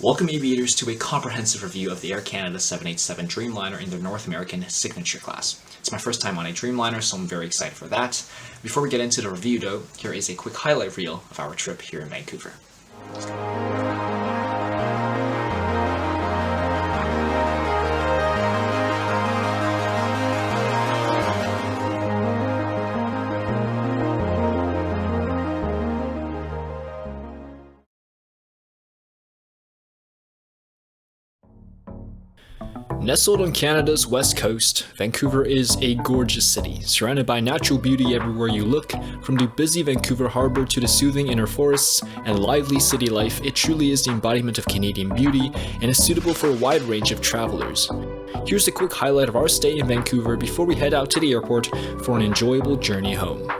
Welcome aviators to a comprehensive review of the Air Canada 787 Dreamliner in their North American Signature class. It's my first time on a Dreamliner, so I'm very excited for that. Before we get into the review though, here is a quick highlight reel of our trip here in Vancouver. Nestled on Canada's west coast, Vancouver is a gorgeous city, surrounded by natural beauty everywhere you look. From the busy Vancouver harbour to the soothing inner forests and lively city life, it truly is the embodiment of Canadian beauty and is suitable for a wide range of travellers. Here's a quick highlight of our stay in Vancouver before we head out to the airport for an enjoyable journey home.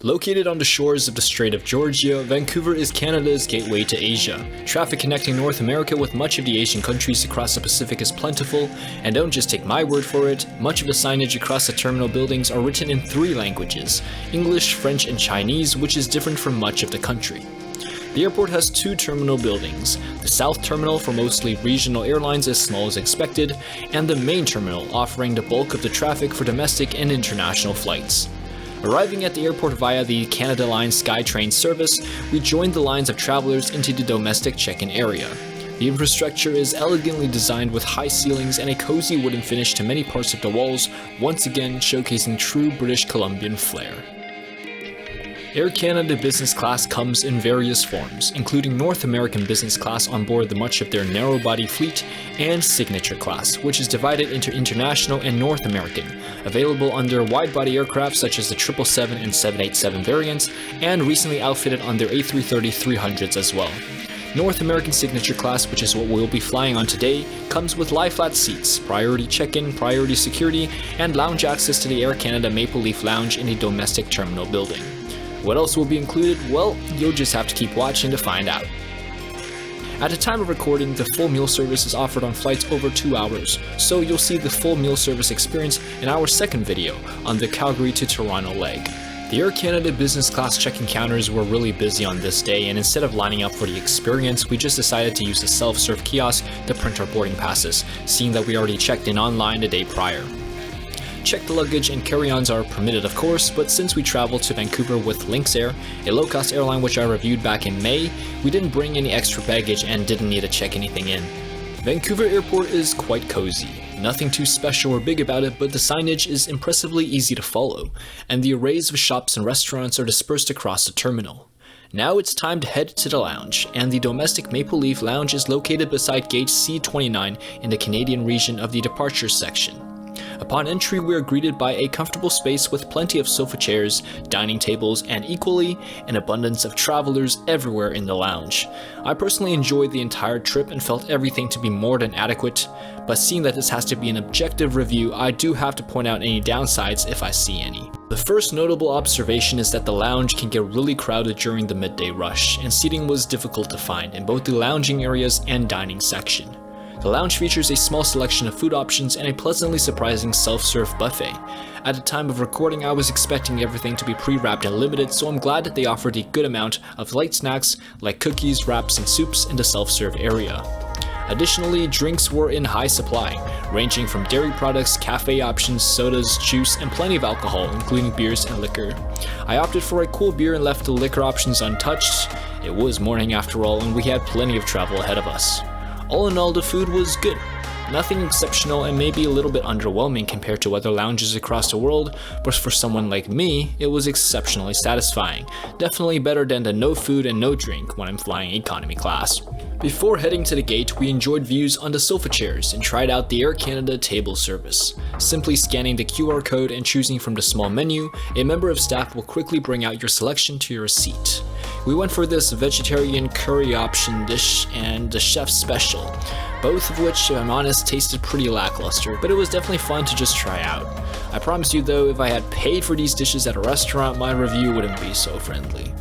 Located on the shores of the Strait of Georgia, Vancouver is Canada's gateway to Asia. Traffic connecting North America with much of the Asian countries across the Pacific is plentiful, and don't just take my word for it, much of the signage across the terminal buildings are written in 3 languages, English, French, and Chinese, which is different from much of the country. The airport has 2 terminal buildings, the South Terminal for mostly regional airlines as small as expected, and the Main Terminal offering the bulk of the traffic for domestic and international flights. Arriving at the airport via the Canada Line SkyTrain service, we joined the lines of travelers into the domestic check-in area. The infrastructure is elegantly designed with high ceilings and a cozy wooden finish to many parts of the walls, once again showcasing true British Columbian flair. Air Canada Business Class comes in various forms, including North American Business Class on board much of their narrow-body fleet, and Signature Class, which is divided into International and North American, available under wide-body aircraft such as the 777 and 787 variants, and recently outfitted on their A330-300s as well. North American Signature Class, which is what we'll be flying on today, comes with lie-flat seats, priority check-in, priority security, and lounge access to the Air Canada Maple Leaf Lounge in the domestic terminal building. What else will be included? Well, you'll just have to keep watching to find out. At the time of recording, the full meal service is offered on flights over 2 hours, so you'll see the full meal service experience in our second video on the Calgary to Toronto leg. The Air Canada Business Class check-in counters were really busy on this day, and instead of lining up for the experience, we just decided to use the self-serve kiosk to print our boarding passes, seeing that we already checked in online the day prior. Checked luggage and carry-ons are permitted of course, but since we traveled to Vancouver with Lynx Air, a low-cost airline which I reviewed back in May, we didn't bring any extra baggage and didn't need to check anything in. Vancouver Airport is quite cozy. Nothing too special or big about it, but the signage is impressively easy to follow, and the arrays of shops and restaurants are dispersed across the terminal. Now it's time to head to the lounge, and the domestic Maple Leaf Lounge is located beside gate C29 in the Canadian region of the departure section. Upon entry, we are greeted by a comfortable space with plenty of sofa chairs, dining tables, and equally, an abundance of travelers everywhere in the lounge. I personally enjoyed the entire trip and felt everything to be more than adequate, but seeing that this has to be an objective review, I do have to point out any downsides if I see any. The first notable observation is that the lounge can get really crowded during the midday rush, and seating was difficult to find in both the lounging areas and dining section. The lounge features a small selection of food options and a pleasantly surprising self-serve buffet. At the time of recording, I was expecting everything to be pre-wrapped and limited, so I'm glad that they offered a good amount of light snacks like cookies, wraps, and soups in the self-serve area. Additionally, drinks were in high supply, ranging from dairy products, cafe options, sodas, juice, and plenty of alcohol, including beers and liquor. I opted for a cool beer and left the liquor options untouched. It was morning after all, and we had plenty of travel ahead of us. All in all, the food was good. Nothing exceptional and maybe a little bit underwhelming compared to other lounges across the world, but for someone like me, it was exceptionally satisfying. Definitely better than the no food and no drink when I'm flying economy class. Before heading to the gate, we enjoyed views on the sofa chairs and tried out the Air Canada table service. Simply scanning the QR code and choosing from the small menu, a member of staff will quickly bring out your selection to your seat. We went for this vegetarian curry option dish and the chef's special, both of which, if I'm honest, tasted pretty lackluster, but it was definitely fun to just try out. I promise you though, if I had paid for these dishes at a restaurant, my review wouldn't be so friendly.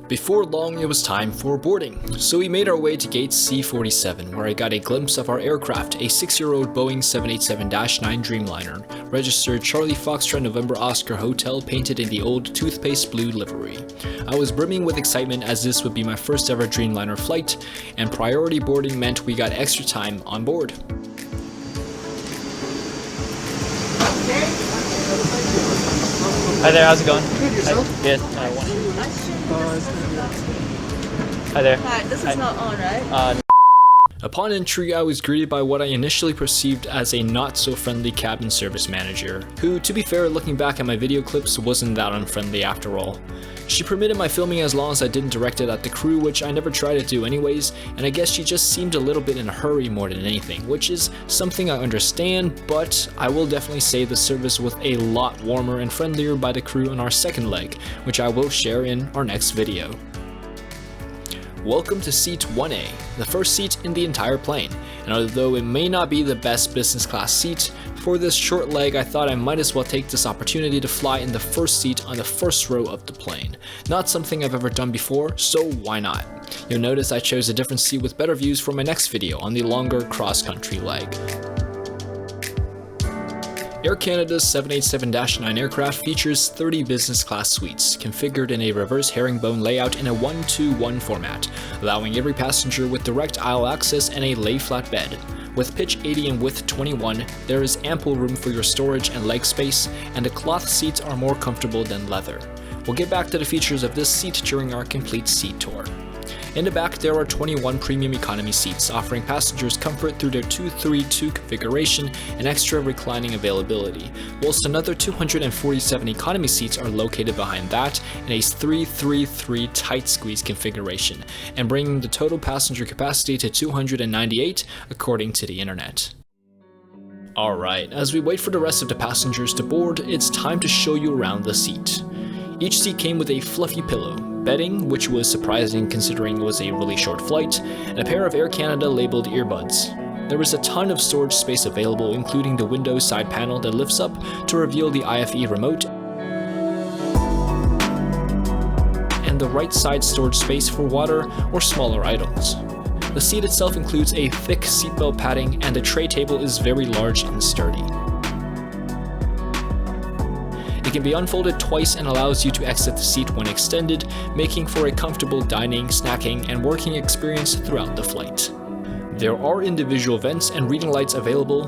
Before long, it was time for boarding, so we made our way to gate C47, where I got a glimpse of our aircraft, a 6-year-old Boeing 787-9 Dreamliner, registered Charlie Foxtrot November Oscar Hotel, painted in the old toothpaste blue livery. I was brimming with excitement as this would be my first ever Dreamliner flight, and priority boarding meant we got extra time on board. Hi there, how's it going? Good, yourself? Good. Hi there. Hi, this is not on, right? Upon entry, I was greeted by what I initially perceived as a not-so-friendly cabin service manager, who, to be fair, looking back at my video clips, wasn't that unfriendly after all. She permitted my filming as long as I didn't direct it at the crew, which I never try to do anyways, and I guess she just seemed a little bit in a hurry more than anything, which is something I understand, but I will definitely say the service was a lot warmer and friendlier by the crew on our second leg, which I will share in our next video. Welcome to seat 1A, the first seat in the entire plane, and although it may not be the best business class seat, for this short leg I thought I might as well take this opportunity to fly in the first seat on the first row of the plane. Not something I've ever done before, so why not? You'll notice I chose a different seat with better views for my next video on the longer cross-country leg. Air Canada's 787-9 aircraft features 30 business class suites, configured in a reverse herringbone layout in a 1-2-1 format, allowing every passenger with direct aisle access and a lay-flat bed. With pitch 80 and width 21, there is ample room for your storage and leg space, and the cloth seats are more comfortable than leather. We'll get back to the features of this seat during our complete seat tour. In the back, there are 21 premium economy seats, offering passengers comfort through their 2-3-2 configuration and extra reclining availability, whilst another 247 economy seats are located behind that in a 3-3-3 tight squeeze configuration, and bringing the total passenger capacity to 298 according to the internet. Alright, as we wait for the rest of the passengers to board, it's time to show you around the seat. Each seat came with a fluffy pillow, bedding, which was surprising considering it was a really short flight, and a pair of Air Canada labeled earbuds. There was a ton of storage space available, including the Windows side panel that lifts up to reveal the IFE remote, and the right side storage space for water or smaller items. The seat itself includes a thick seatbelt padding, and the tray table is very large and sturdy. It can be unfolded twice and allows you to exit the seat when extended, making for a comfortable dining, snacking, and working experience throughout the flight. There are individual vents and reading lights available,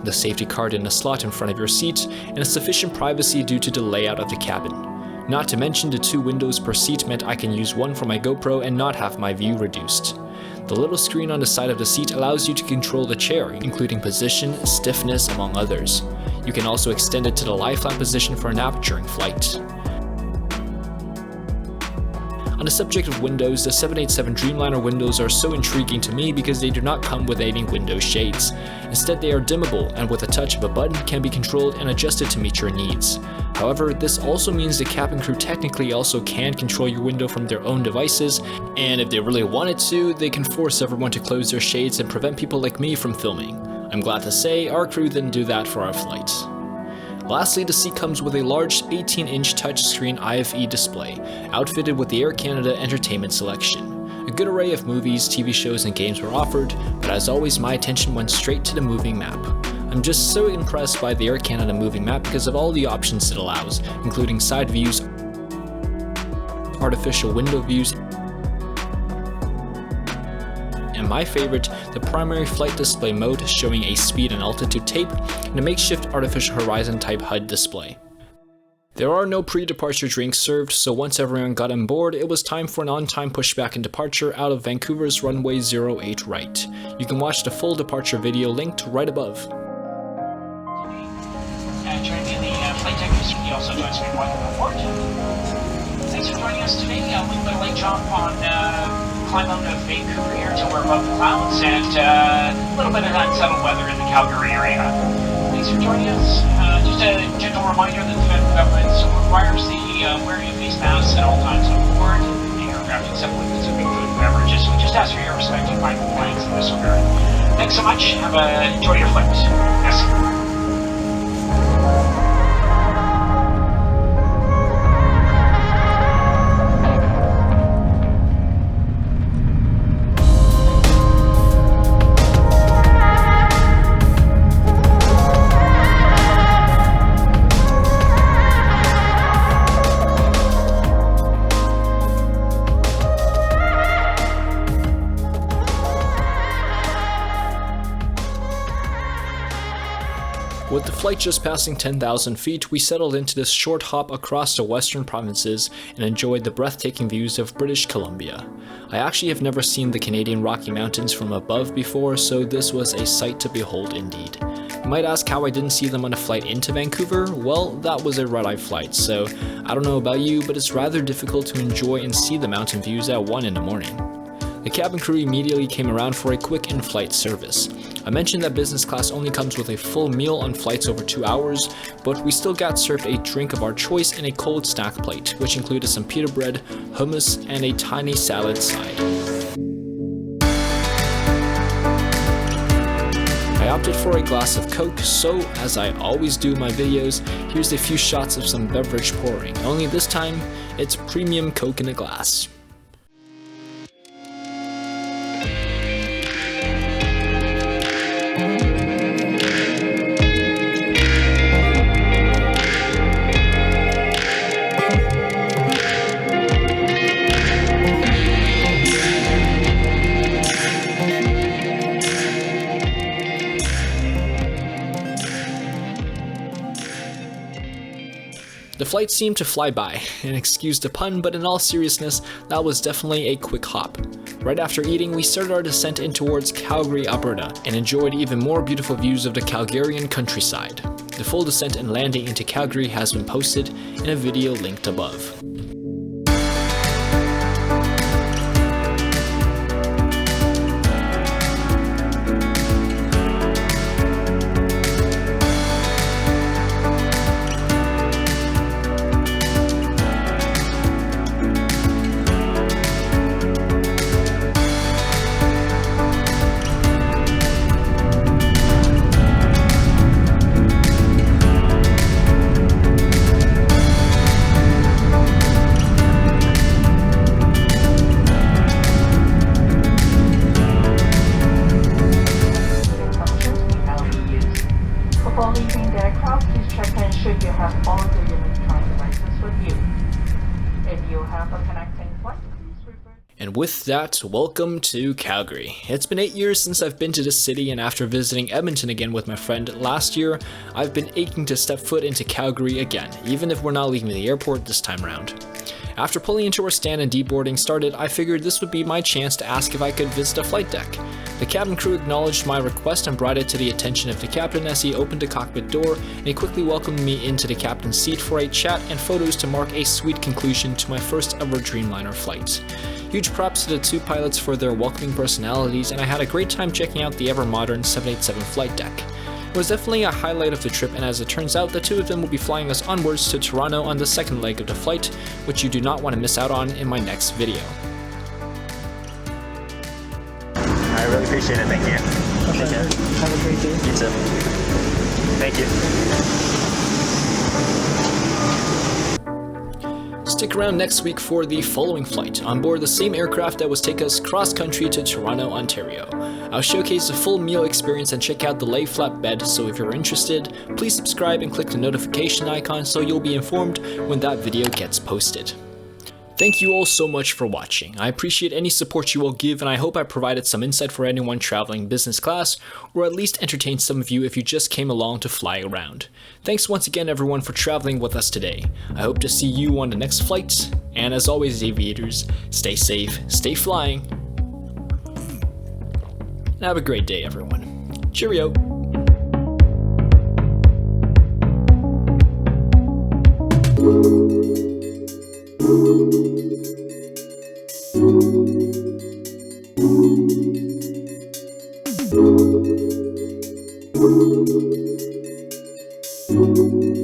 the safety card in a slot in front of your seat, and sufficient privacy due to the layout of the cabin. Not to mention the 2 windows per seat meant I can use one for my GoPro and not have my view reduced. The little screen on the side of the seat allows you to control the chair, including position, stiffness, among others. You can also extend it to the lie-flat position for a nap during flight. On the subject of windows, the 787 Dreamliner windows are so intriguing to me because they do not come with any window shades. Instead, they are dimmable and with a touch of a button can be controlled and adjusted to meet your needs. However, this also means the cabin crew technically also can control your window from their own devices, and if they really wanted to, they can force everyone to close their shades and prevent people like me from filming. I'm glad to say our crew didn't do that for our flight. Lastly, the seat comes with a large 18-inch touchscreen IFE display, outfitted with the Air Canada entertainment selection. A good array of movies, TV shows, and games were offered, but as always my attention went straight to the moving map. I'm just so impressed by the Air Canada moving map because of all the options it allows, including side views, artificial window views, and my favorite, the primary flight display mode showing a speed and altitude tape, and a makeshift artificial horizon type HUD display. There are no pre-departure drinks served, so once everyone got on board, it was time for an on-time pushback and departure out of Vancouver's runway 08 right. You can watch the full departure video linked right above. Joining me in the flight deck is he also joins me in Welcome Report. Thanks for joining us today. A little bit of late jump on climb out of Vancouver here till we're above the clouds, and a little bit of unsettled weather in the Calgary area. Thanks for joining us. Just a gentle reminder that the federal government requires the wearing of face masks at all times on board. The aircraft except liquids and food and beverages. So we just ask for your respect and fine compliance in this regard. Thanks so much. Enjoy your flight. Yes. With the flight just passing 10,000 feet, we settled into this short hop across the western provinces and enjoyed the breathtaking views of British Columbia. I actually have never seen the Canadian Rocky Mountains from above before, so this was a sight to behold indeed. You might ask how I didn't see them on a flight into Vancouver. Well, that was a red-eye flight, so I don't know about you, but it's rather difficult to enjoy and see the mountain views at 1 in the morning. The cabin crew immediately came around for a quick in-flight service. I mentioned that business class only comes with a full meal on flights over 2 hours, but we still got served a drink of our choice in a cold snack plate, which included some pita bread, hummus, and a tiny salad side. I opted for a glass of Coke, so as I always do in my videos, here's a few shots of some beverage pouring, only this time it's premium Coke in a glass. The flight seemed to fly by, and excuse the pun, but in all seriousness, that was definitely a quick hop. Right after eating, we started our descent in towards Calgary, Alberta, and enjoyed even more beautiful views of the Calgarian countryside. The full descent and landing into Calgary has been posted in a video linked above. Before leaving the aircraft, please check and ensure you have all the electronic devices with you. If you have a connecting flight, please revert. And with that, welcome to Calgary. It's been 8 years since I've been to this city, and after visiting Edmonton again with my friend last year, I've been aching to step foot into Calgary again, even if we're not leaving the airport this time around. After pulling into our stand and deboarding started, I figured this would be my chance to ask if I could visit a flight deck. The cabin crew acknowledged my request and brought it to the attention of the captain as he opened the cockpit door, and he quickly welcomed me into the captain's seat for a chat and photos to mark a sweet conclusion to my first ever Dreamliner flight. Huge props to the two pilots for their welcoming personalities, and I had a great time checking out the ever-modern 787 flight deck. It was definitely a highlight of the trip, and as it turns out, the two of them will be flying us onwards to Toronto on the second leg of the flight, which you do not want to miss out on in my next video. I really appreciate it, thank you. Okay, have a great day. You too. Thank you. Stick around next week for the following flight on board the same aircraft that was take us cross-country to Toronto, Ontario. I'll showcase the full meal experience and check out the lay flatbed, so if you're interested, please subscribe and click the notification icon so you'll be informed when that video gets posted. Thank you all so much for watching. I appreciate any support you all give, and I hope I provided some insight for anyone traveling business class, or at least entertained some of you if you just came along to fly around. Thanks once again everyone for traveling with us today. I hope to see you on the next flight, and as always aviators, stay safe, stay flying, and have a great day everyone. Cheerio! Thank you.